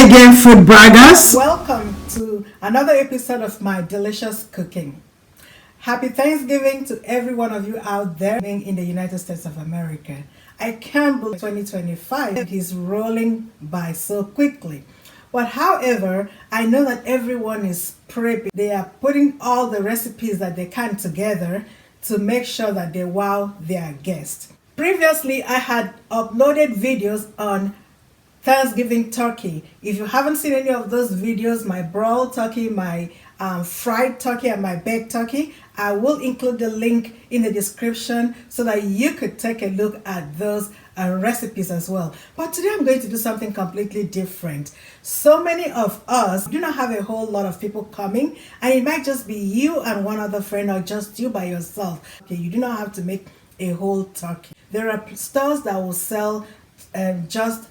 Hi again, food braggers. Welcome to another episode of my delicious cooking. Happy Thanksgiving to every one of you out there in the United States of America. I can't believe 2025 is rolling by so quickly. But however, I know that everyone is prepping. They are putting all the recipes that they can together to make sure that they wow their guests. Previously, I had uploaded videos on Thanksgiving turkey. If you haven't seen any of those videos, my broiled turkey, my fried turkey, and my baked turkey, I will include the link in the description so that you could take a look at those recipes as well. But today I'm going to do something completely different. So many of us do not have a whole lot of people coming, and it might just be you and one other friend, or just you by yourself. Okay, you do not have to make a whole turkey. There are stores that will sell just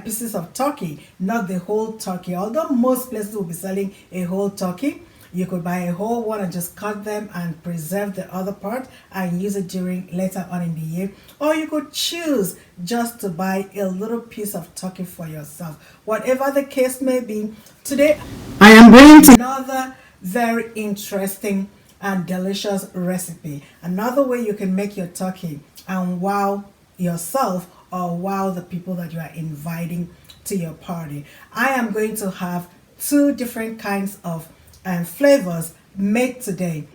pieces of turkey, not the whole turkey. Although most places will be selling a whole turkey, you could buy a whole one and just cut them and preserve the other part and use it during later on in the year. Or you could choose just to buy a little piece of turkey for yourself. Whatever the case may be, today I am bringing to another very interesting and delicious recipe. Another way you can make your turkey and wow yourself or wow the people that you are inviting to your party. I am going to have two different kinds of flavors made today.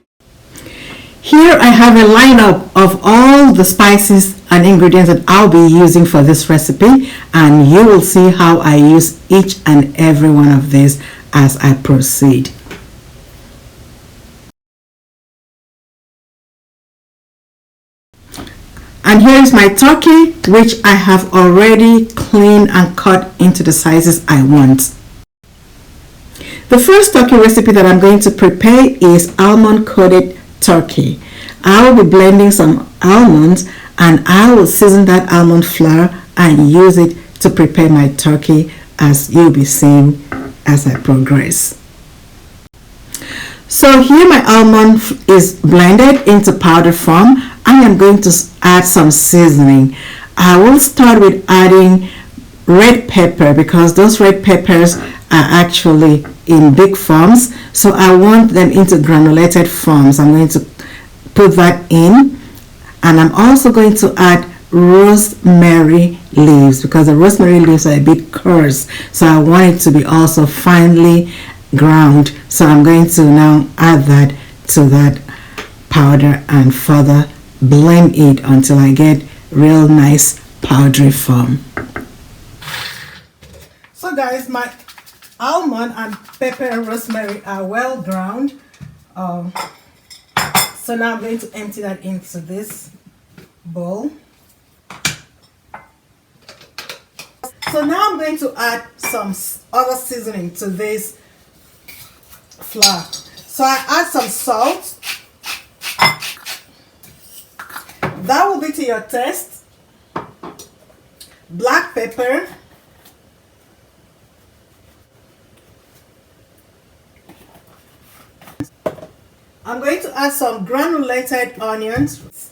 Here I have a lineup of all the spices and ingredients that I'll be using for this recipe, and you will see how I use each and every one of these as I proceed. And here is my turkey, which I have already cleaned and cut into the sizes I want. The first turkey recipe that I'm going to prepare is almond coated turkey. I will be blending some almonds, and I will season that almond flour and use it to prepare my turkey, as you'll be seeing as I progress. So here my almond is blended into powder form. I am going to add some seasoning. I will start with adding red pepper, because those red peppers are actually in big forms, so I want them into granulated forms. I'm going to put that in, and I'm also going to add rosemary leaves, because the rosemary leaves are a bit coarse, so I want it to be also finely ground. So I'm going to now add that to that powder and further blend it until I get real nice powdery form. So guys, my almond and pepper and rosemary are well ground. So now I'm going to empty that into this bowl. So now I'm going to add some other seasoning to this flour. So I add some salt. That will be to your taste. Black pepper. I'm going to add some granulated onions.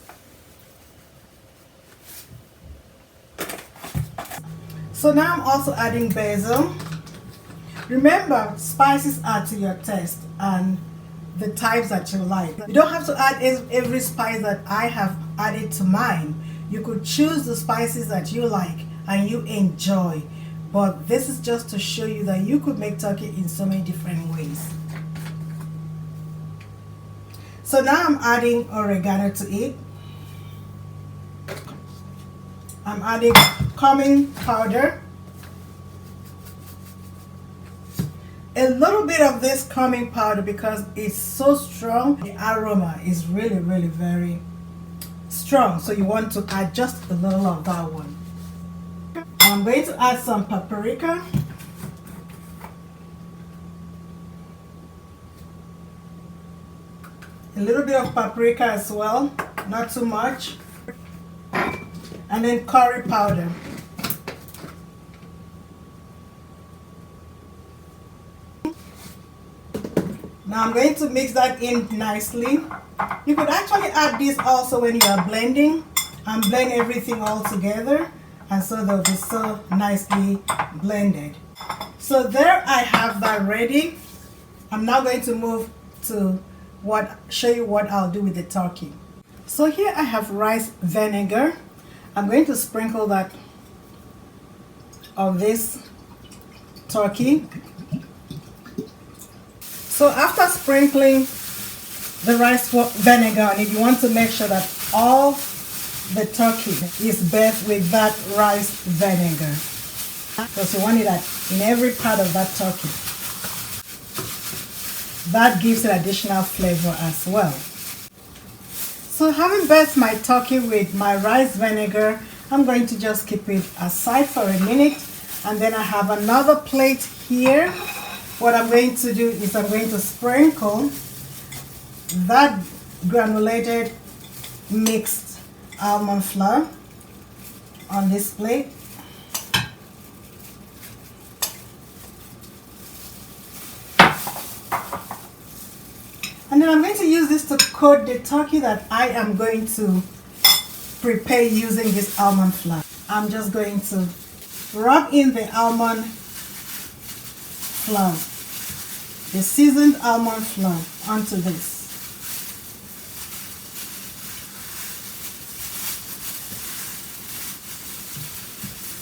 So now I'm also adding basil. Remember, spices are to your taste and the types that you like. You don't have to add every spice that I have added to mine. You could choose the spices that you like and you enjoy. But this is just to show you that you could make turkey in so many different ways. So now I'm adding oregano to it. I'm adding cumin powder. A little bit of this cumin powder, because it's so strong. The aroma is really very strong, so you want to add just a little of that one. I'm going to add some paprika. A little bit of paprika as well, not too much. And then curry powder. Now I'm going to mix that in nicely. You could actually add this also when you are blending and blend everything all together, and so they'll be so nicely blended. So there I have that ready. I'm now going to move to show you what I'll do with the turkey. So here I have rice vinegar. I'm going to sprinkle that on this turkey. So after sprinkling the rice vinegar on it, you want to make sure that all the turkey is bathed with that rice vinegar, because you want it in every part of that turkey. That gives it additional flavor as well. So having bathed my turkey with my rice vinegar, I'm going to just keep it aside for a minute, and then I have another plate here. What I'm going to do is I'm going to sprinkle that granulated mixed almond flour on this plate. And then I'm going to use this to coat the turkey that I am going to prepare using this almond flour. I'm just going to rub in the almond flour, the seasoned almond flour, onto this.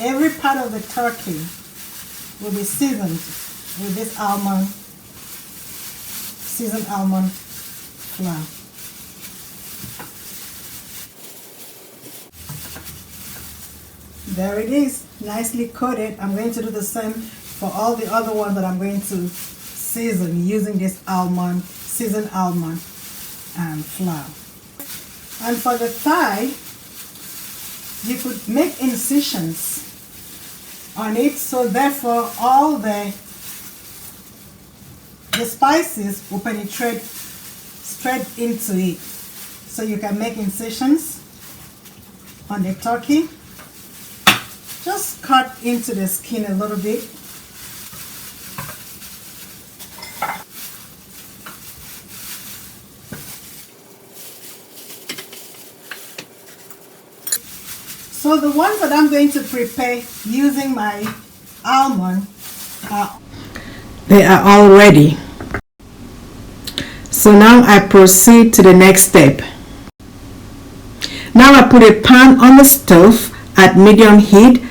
Every part of the turkey will be seasoned with this seasoned almond flour. There it is, nicely coated. I'm going to do the same for all the other ones that I'm going to season using this seasoned almond flour. And for the thigh, you could make incisions on it, so therefore all the spices will penetrate straight into it. So you can make incisions on the turkey. Just cut into the skin a little bit. So the ones that I'm going to prepare using my almond, they are all ready. So now I proceed to the next step. Now I put a pan on the stove at medium heat,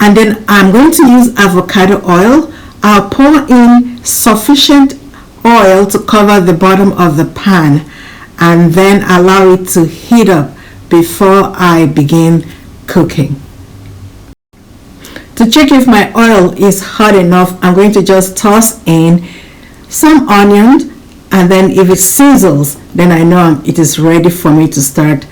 and then I'm going to use avocado oil. I'll pour in sufficient oil to cover the bottom of the pan, and then allow it to heat up before I begin cooking. To check if my oil is hot enough, I'm going to just toss in some onions, and then if it sizzles, then I know it is ready for me to start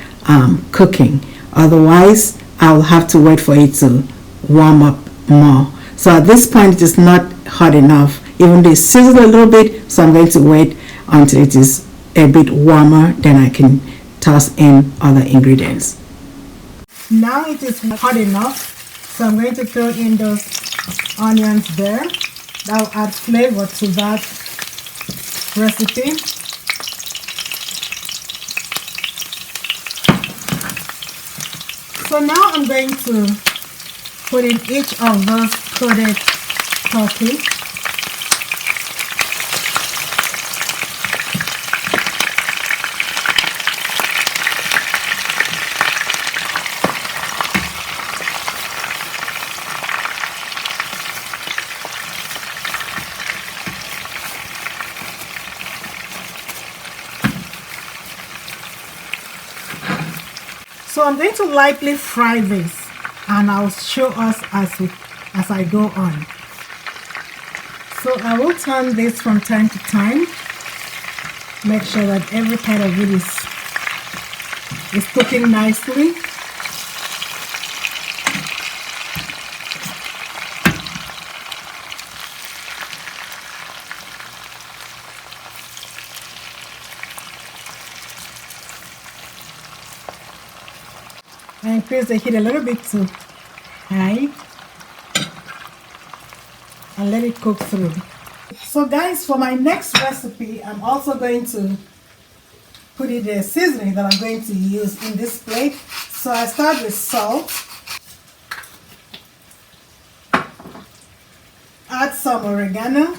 cooking. Otherwise, I'll have to wait for it to warm up more. So at this point, it is not hot enough, even though it sizzled a little bit, so I'm going to wait until it is a bit warmer, then I can toss in other ingredients. Now it is hot enough, so I'm going to throw in those onions there. That will add flavor to that recipe. So now I'm going to put in each of those coated turkey. So I'm going to lightly fry this, and I'll show us as I go on. So I will turn this from time to time, make sure that every part of it is cooking nicely. I increase the heat a little bit to high and let it cook through. So guys, for my next recipe, I'm also going to put in the seasoning that I'm going to use in this plate. So I start with salt, add some oregano,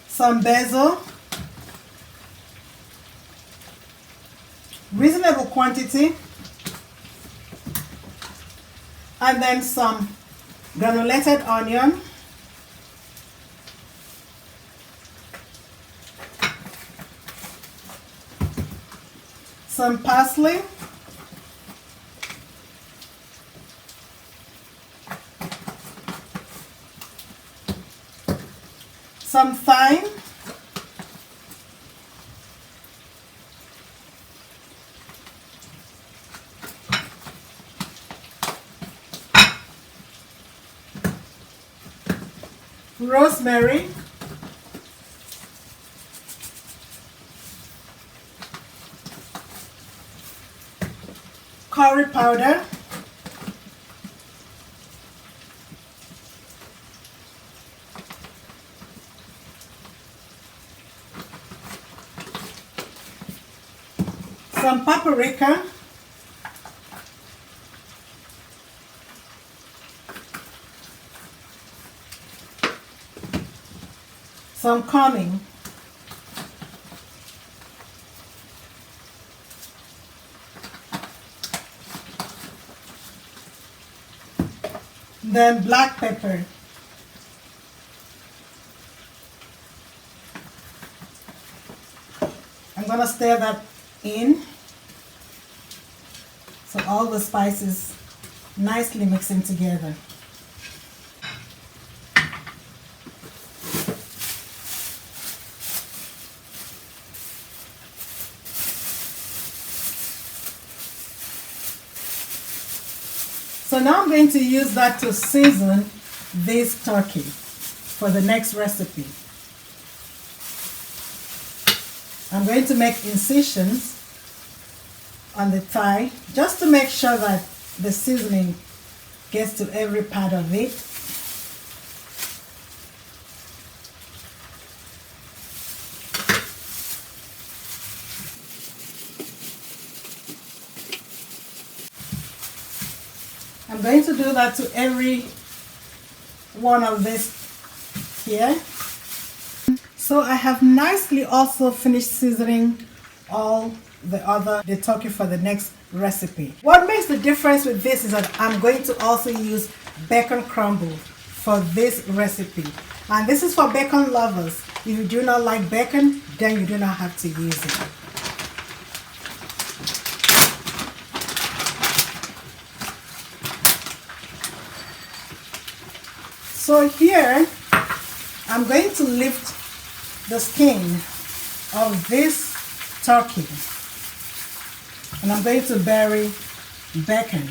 some basil, reasonable quantity, and then some granulated onion, some parsley, some thyme, rosemary, curry powder, some paprika, some cumin, then black pepper. I'm going to stir that in so all the spices nicely mixing together. So now I'm going to use that to season this turkey for the next recipe. I'm going to make incisions on the thigh just to make sure that the seasoning gets to every part of it. I'm going to do that to every one of this here. So I have nicely also finished seasoning all the turkey for the next recipe. What makes the difference with this is that I'm going to also use bacon crumble for this recipe. And this is for bacon lovers. If you do not like bacon, then you do not have to use it. So here, I'm going to lift the skin of this turkey and I'm going to bury bacon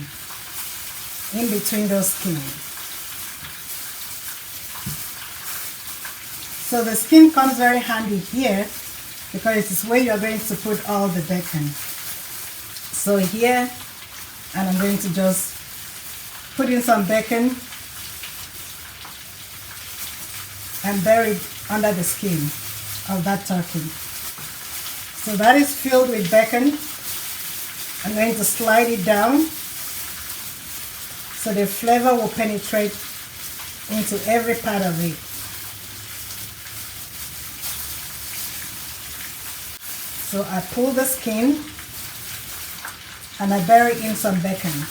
in between those skin. So the skin comes very handy here because it is where you're going to put all the bacon. So here, and I'm going to just put in some bacon and bury it under the skin of that turkey. So that is filled with bacon. I'm going to slide it down so the flavor will penetrate into every part of it. So I pull the skin and I bury in some bacon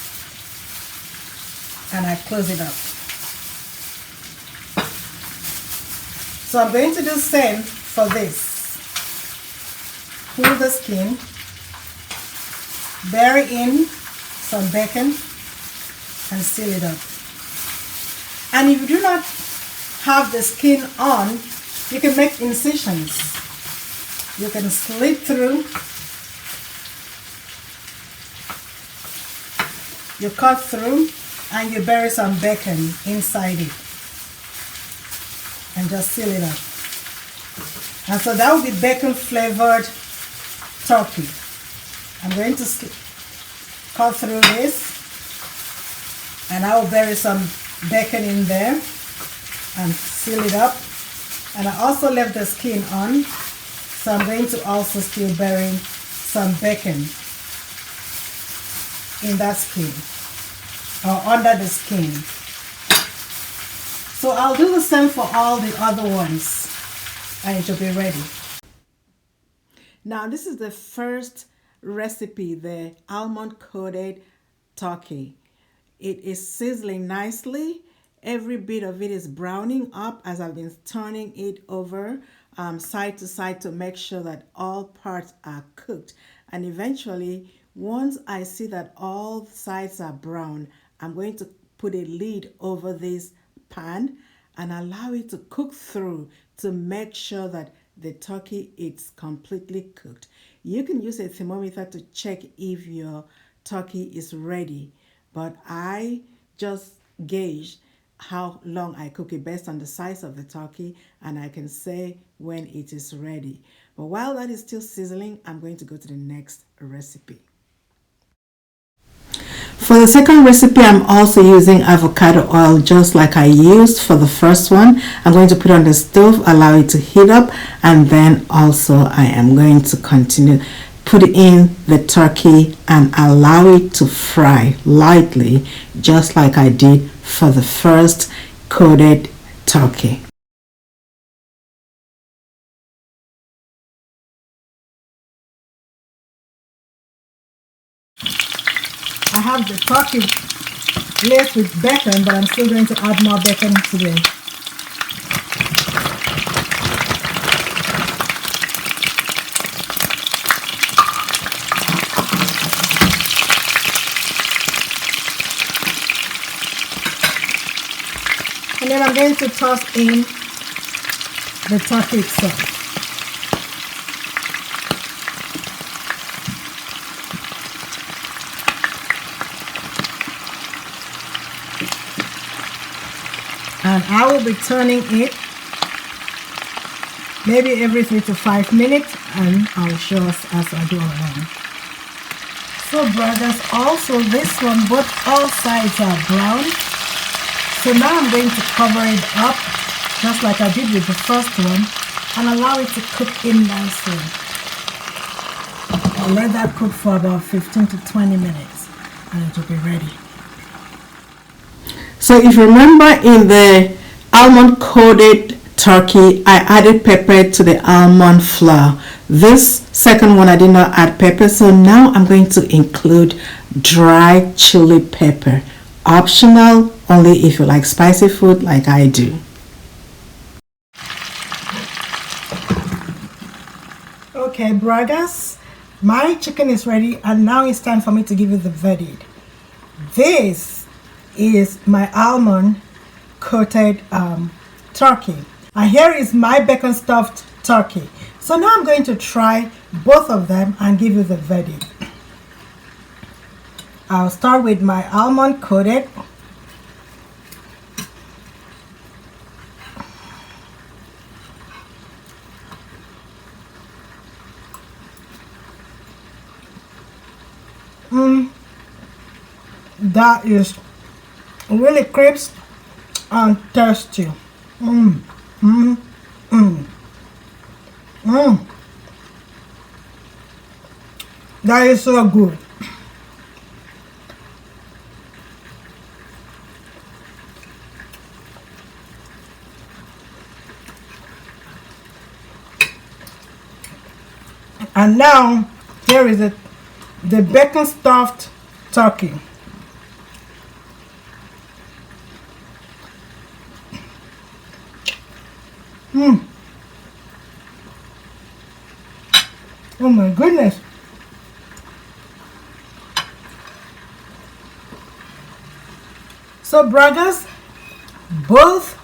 and I close it up. So I'm going to do the same for this. Pull the skin, bury in some bacon and seal it up. And if you do not have the skin on, you can make incisions. You can slit through, you cut through, and you bury some bacon inside it. And just seal it up. And so that will be bacon flavored turkey. I'm going to cut through this and I will bury some bacon in there and seal it up. And I also left the skin on, so I'm going to also still bury some bacon in that skin or under the skin. So I'll do the same for all the other ones and it will be ready. Now this is the first recipe, the almond coated turkey. It is sizzling nicely. Every bit of it is browning up as I've been turning it over side to side to make sure that all parts are cooked. And eventually, once I see that all sides are brown, I'm going to put a lid over this pan and allow it to cook through to make sure that the turkey is completely cooked. You can use a thermometer to check if your turkey is ready, but I just gauge how long I cook it based on the size of the turkey, and I can say when it is ready. But while that is still sizzling, I'm going to go to the next recipe. For the second recipe, I'm also using avocado oil just like I used for the first one. I'm going to put it on the stove, allow it to heat up, and then also I am going to continue put in the turkey and allow it to fry lightly just like I did for the first coated turkey. I have the turkey laced with bacon, but I'm still going to add more bacon today. And then I'm going to toss in the turkey itself. And I will be turning it maybe every 3 to 5 minutes, and I'll show us as I go along. So brothers, also this one, both all sides are brown. So now I'm going to cover it up just like I did with the first one and allow it to cook in nicely. I'll let that cook for about 15 to 20 minutes and it will be ready. So if you remember in the almond coated turkey, I added pepper to the almond flour. This second one I did not add pepper, so now I'm going to include dry chili pepper. Optional, only if you like spicy food like I do. Okay, braggers, my chicken is ready and now it's time for me to give you the verdict. This is my almond coated turkey, and here is my bacon stuffed turkey. So now I'm going to try both of them and give you the verdict. I'll start with my almond coated. That is really crisp and tasty. That is so good. And now here is the bacon stuffed turkey. Oh my goodness. So brothers, both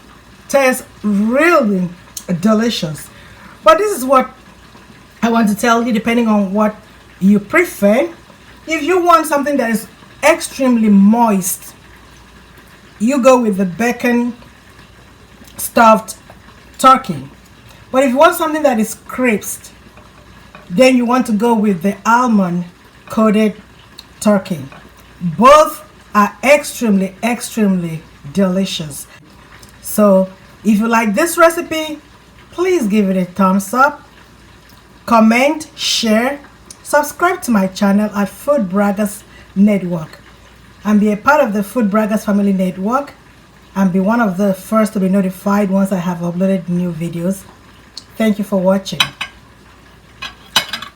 taste really delicious. But this is what I want to tell you, depending on what you prefer. If you want something that is extremely moist, you go with the bacon stuffed turkey. But if you want something that is crisp, then you want to go with the almond coated turkey. Both are extremely delicious. So if you like this recipe, please give it a thumbs up, comment, share, subscribe to my channel at Food Braggers network and be a part of the Food Braggers Family Network and be one of the first to be notified once I have uploaded new videos. Thank you for watching.